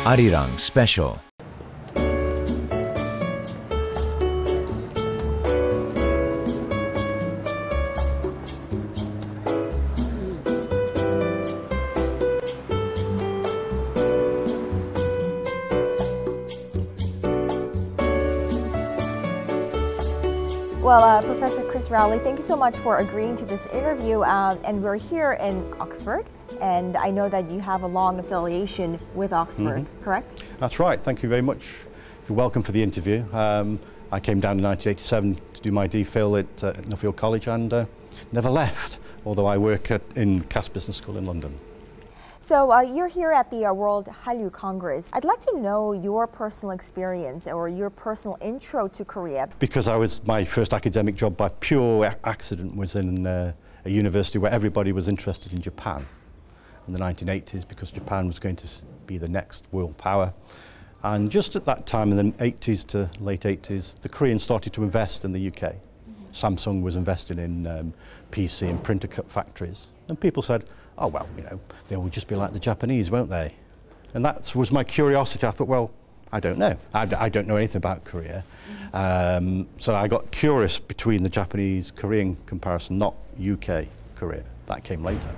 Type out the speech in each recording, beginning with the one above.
Arirang Special. Well, Professor Chris ROWLEY, thank you so much for agreeing to this interview. And we're here in Oxford, and I know that you have a long affiliation with Oxford, correct? That's right. Thank you very much. You're welcome for the interview. I came down in 1987 to do my DPhil at Nuffield College and never left, although I work in Cass Business School in London. So you're here at the World Hallyu Congress. I'd like to know your personal experience or your personal intro to Korea. Because my first academic job by pure accident was in a university where everybody was interested in Japan in the 1980s, because Japan was going to be the next world power. And just at that time, in the 80s to late 80s, the Koreans started to invest in the UK. Samsung was investing in PC and printer factories. And people said, oh, well, you know, they will just be like the Japanese, won't they? And that was my curiosity. I thought, well, I don't know. I don't know anything about Korea. So I got curious between the Japanese-Korean comparison, not UK-Korea. That came later.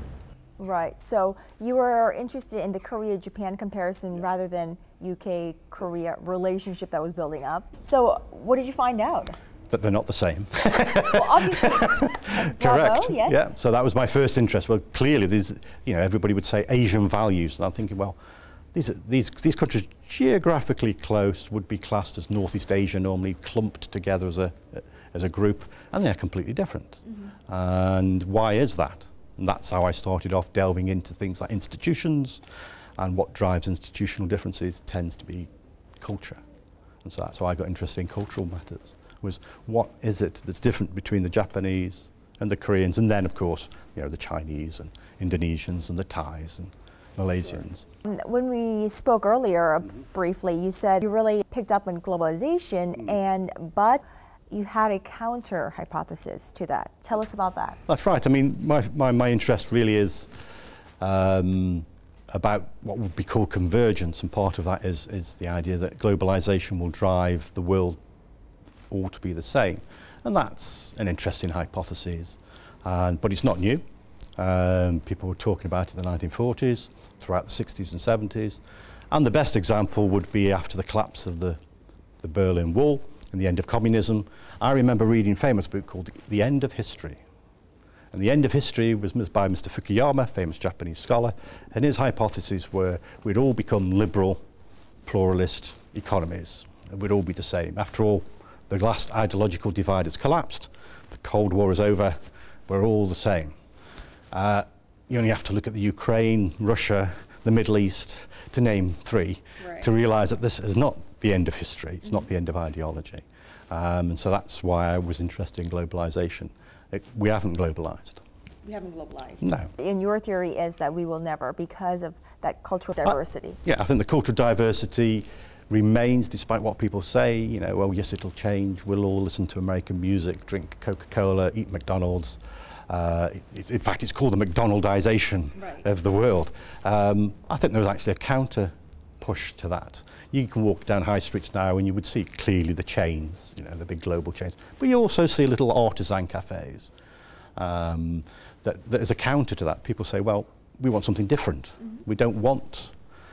Right. So you were interested in the Korea-Japan comparison rather than UK-Korea relationship that was building up. So what did you find out? That they're not the same. Well, obviously. Correct. Bravo, yes. Yeah. So that was my first interest. Well, clearly, there's, you know, everybody would say Asian values, and I'm thinking, well, these countries geographically close would be classed as Northeast Asia, normally clumped together as a group, and they're completely different. And why is that? And that's how I started off delving into things like institutions, and what drives institutional differences tends to be culture. And so that's how I got interested in cultural matters. Was what is it that's different between the Japanese and the Koreans, and then of course, you know, the Chinese and Indonesians and the Thais and Malaysians. When we spoke earlier briefly, you said you really picked up on globalization, but you had a counter hypothesis to that. Tell us about that. That's right. I mean, my interest really is about what would be called convergence, and part of that is the idea that globalization will drive the world all to be the same. And that's an interesting hypothesis, but it's not new. People were talking about it in the 1940s, throughout the 60s and 70s, and the best example would be after the collapse of the Berlin Wall and the end of communism. I remember reading a famous book called The End of History. And The End of History was by Mr. Fukuyama, famous Japanese scholar, and his hypotheses were we'd all become liberal, pluralist economies, and we'd all be the same. After all, the last ideological divide has collapsed, the Cold War is over, we're all the same. You only have to look at the Ukraine, Russia, the Middle East, to name three, to realise that this is not the end of history, it's not the end of ideology. And so that's why I was interested in globalisation. We haven't globalised. We haven't globalized. No. And your theory is that we will never, because of that cultural diversity. Yeah, I think the cultural diversity remains, despite what people say. You know, well, yes, it'll change. We'll all listen to American music, drink Coca-Cola, eat McDonald's. In fact, it's called the McDonaldization of the world. I think there was actually a counter push to that. You can walk down high streets now and you would see clearly the chains, you know, the big global chains. But you also see little artisan cafes. That is a counter to that. People say, well, we want something different. We don't want,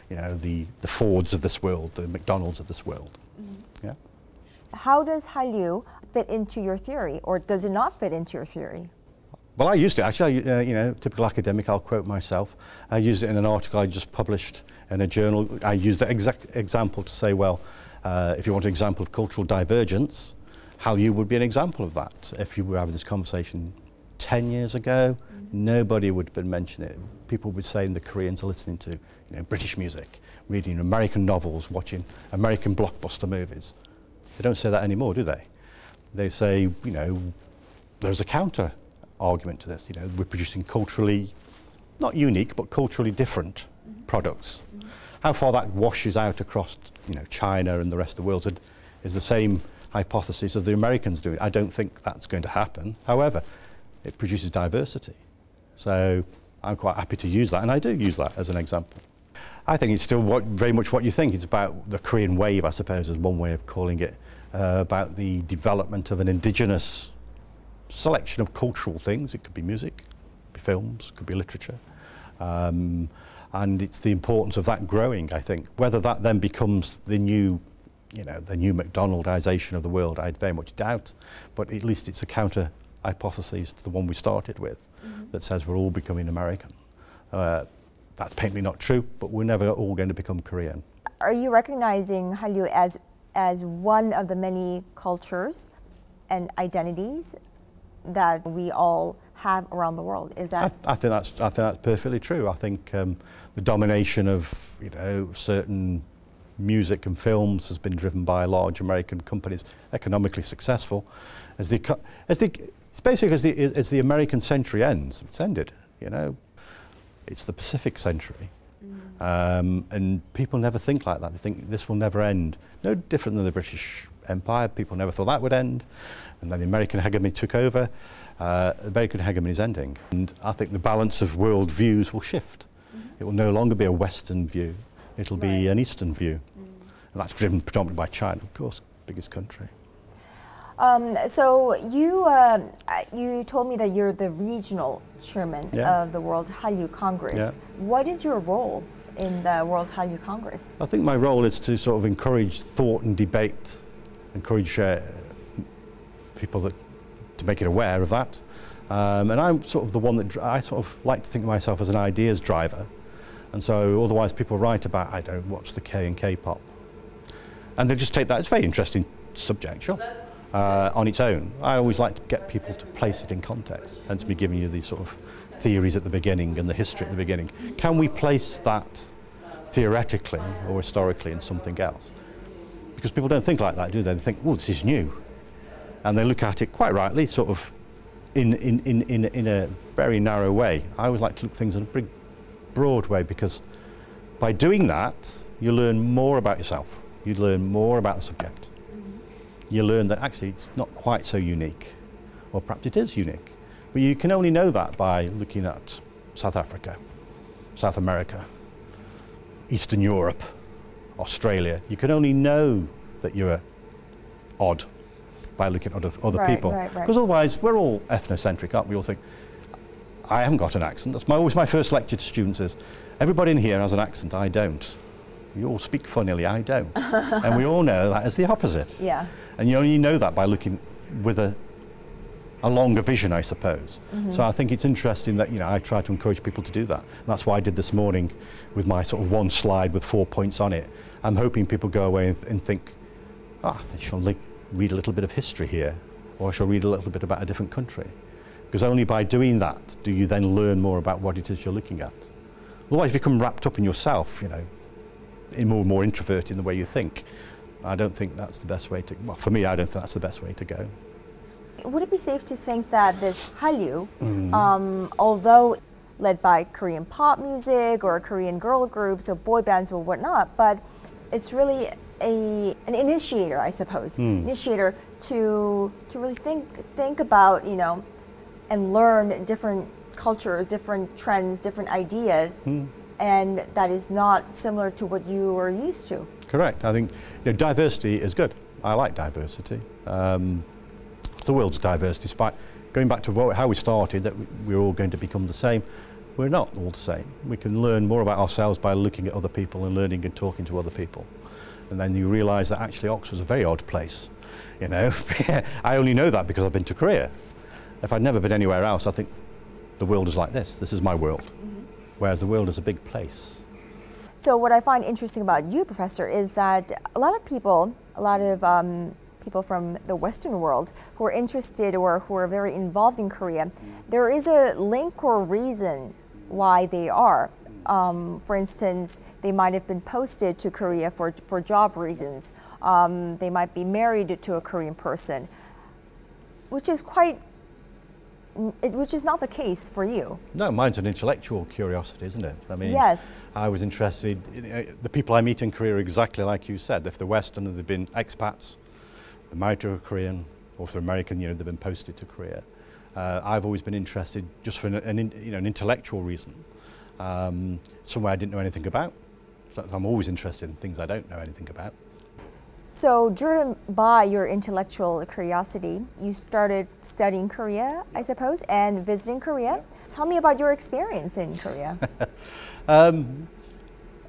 you know, the Fords of this world, the McDonald's of this world. Yeah. How does Hallyu fit into your theory, or does it not fit into your theory? Well, I used it actually. You know, typical academic. I'll quote myself. I used it in an article I just published in a journal. I used that exact example to say, well, if you want an example of cultural divergence, Hallyu would be an example of that. If you were having this conversation 10 years ago, nobody would have been mentioning it. People would say the Koreans are listening to, you know, British music, reading American novels, watching American blockbuster movies. They don't say that anymore, do they? They say, you know, there's a counter argument to this. You know, we're producing culturally, not unique, but culturally different products. How far that washes out across, you know, China and the rest of the world is the same hypothesis of the Americans doing. I don't think that's going to happen. However, it produces diversity. So I'm quite happy to use that, and I do use that as an example. I think it's still very much what you think. It's about the Korean wave, I suppose, is one way of calling it, about the development of an indigenous selection of cultural things. It could be music, could be films, could be literature. And it's the importance of that growing, I think. Whether that then becomes the new, the new McDonaldization of the world, I very much doubt. But at least it's a counter hypothesis to the one we started with, that says we're all becoming American. That's patently not true, but we're never all going to become Korean. Are you recognizing Hallyu as one of the many cultures and identities that we all have around the world? Is that? I think that's perfectly true. I think the domination of certain music and films has been driven by large American companies, economically successful. It's basically as the American century ends. It's ended. It's the Pacific century. And people never think like that. They think this will never end. No different than the British Empire. People never thought that would end. And then the American hegemony took over. The American hegemony is ending. And I think the balance of world views will shift. It will no longer be a Western view. It'll be an Eastern view. And that's driven predominantly by China, of course, biggest country. So you told me that you're the regional chairman of the World Hallyu Congress. Yeah. What is your role in the World Hallyu Congress? I think my role is to sort of encourage thought and debate, encourage people to make it aware of that. And I'm sort of the one that I sort of like to think of myself as an ideas driver. And so otherwise people write about, I don't watch the K and K-pop. And they just take that, it's a very interesting subject, sure. On its own. I always like to get people to place it in context, hence me giving you these sort of theories at the beginning and the history at the beginning. Can we place that theoretically or historically in something else? Because people don't think like that, do they? They think, oh, this is new. And they look at it quite rightly, sort of in a very narrow way. I always like to look at things in a big, broad way, because by doing that, you learn more about yourself. You learn more about the subject. You learn that actually it's not quite so unique, or perhaps it is unique. But you can only know that by looking at South Africa, South America, Eastern Europe, Australia. You can only know that you're odd by looking at other people. Because otherwise, we're all ethnocentric, aren't we? We all think, I haven't got an accent. That's always my first lecture to students is, everybody in here has an accent, I don't. You all speak funnily, I don't. And we all know that is the opposite. Yeah. And you only know that by looking with a longer vision, I suppose. So I think it's interesting that I try to encourage people to do that. And that's why I did this morning with my sort of one slide with 4 points on it. I'm hoping people go away and think, I shall read a little bit of history here, or I shall read a little bit about a different country. Because only by doing that do you then learn more about what it is you're looking at. Otherwise you become wrapped up in yourself, more introverted in the way you think. I don't think that's the best way to, well, for me, I don't think that's the best way to go. Would it be safe to think that this Hallyu, although led by Korean pop music or Korean girl groups or boy bands or whatnot, but it's really an initiator, I suppose, initiator to really think about, and learn different cultures, different trends, different ideas. And that is not similar to what you are used to. Correct. I think diversity is good. I like diversity. The world's diverse, despite going back to how we started, that we're all going to become the same. We're not all the same. We can learn more about ourselves by looking at other people and learning and talking to other people. And then you realise that actually Oxford's a very odd place. I only know that because I've been to Korea. If I'd never been anywhere else, I think the world is like this. This is my world. Whereas the world is a big place. So what I find interesting about you, Professor, is that a lot of people from the Western world who are interested or who are very involved in Korea, there is a link or reason why they are. For instance, they might have been posted to Korea for job reasons. They might be married to a Korean person, which is not the case for you. No, mine's an intellectual curiosity, isn't it? I mean, yes. I was interested, the people I meet in Korea are exactly like you said. If they're Western and they've been expats, they're married to a Korean, or if they're American, they've been posted to Korea. I've always been interested just for an intellectual reason, somewhere I didn't know anything about. I'm always interested in things I don't know anything about. So, driven by your intellectual curiosity, you started studying Korea, I suppose, and visiting Korea. Tell me about your experience in Korea.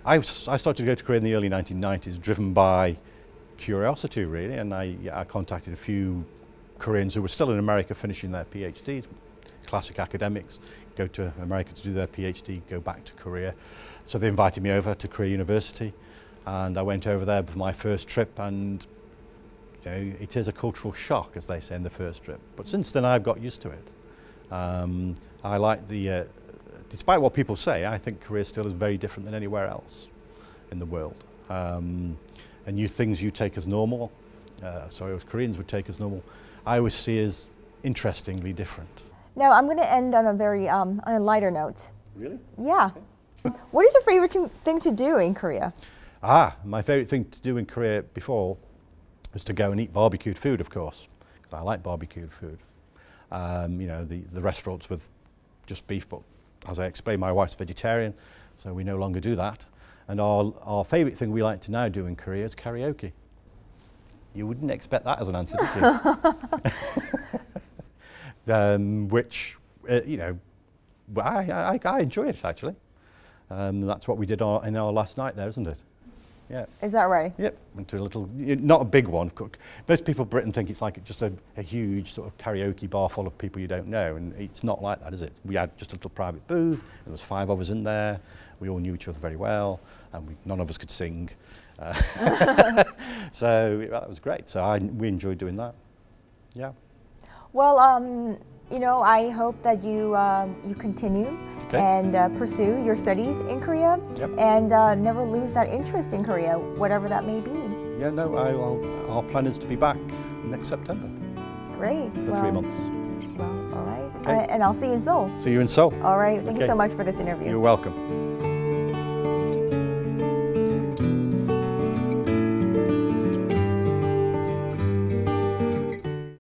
I started to go to Korea in the early 1990s, driven by curiosity, really, and I contacted a few Koreans who were still in America finishing their PhDs, classic academics, go to America to do their PhD, go back to Korea. So they invited me over to Korea University, and I went over there for my first trip, and you know, it is a cultural shock, as they say in the first trip. But since then I've got used to it. I like the, despite what people say, I think Korea still is very different than anywhere else in the world. And new things you take as normal, sorry, as Koreans would take as normal, I always see as interestingly different. Now I'm going to end on a very on a lighter note. Really? Yeah. What is your favorite thing to do in Korea? My favorite thing to do in Korea before was to go and eat barbecued food, of course, because I like barbecued food. You know, the restaurants with just beef, but as I explained, my wife's vegetarian, so we no longer do that. And our favorite thing we like to now do in Korea is karaoke. You wouldn't expect that as an answer, did you? Which, you know, I enjoy it, actually. That's what we did in our last night there, isn't it? Yeah. Is that right? Yep. Went to a little, not a big one. Most people in Britain think it's like just a huge sort of karaoke bar full of people you don't know, and it's not like that, is it? We had just a little private booth. There was 5 of us in there. We all knew each other very well, and none of us could sing. So that was great. So we enjoyed doing that. Yeah. Well, you know, I hope that you you continue and pursue your studies in Korea, and never lose that interest in Korea, whatever that may be. Yeah, no, our plan is to be back next September. Great. For 3 months. Well, all right. And I'll see you in Seoul. See you in Seoul. All right. Thank you so much for this interview. You're welcome.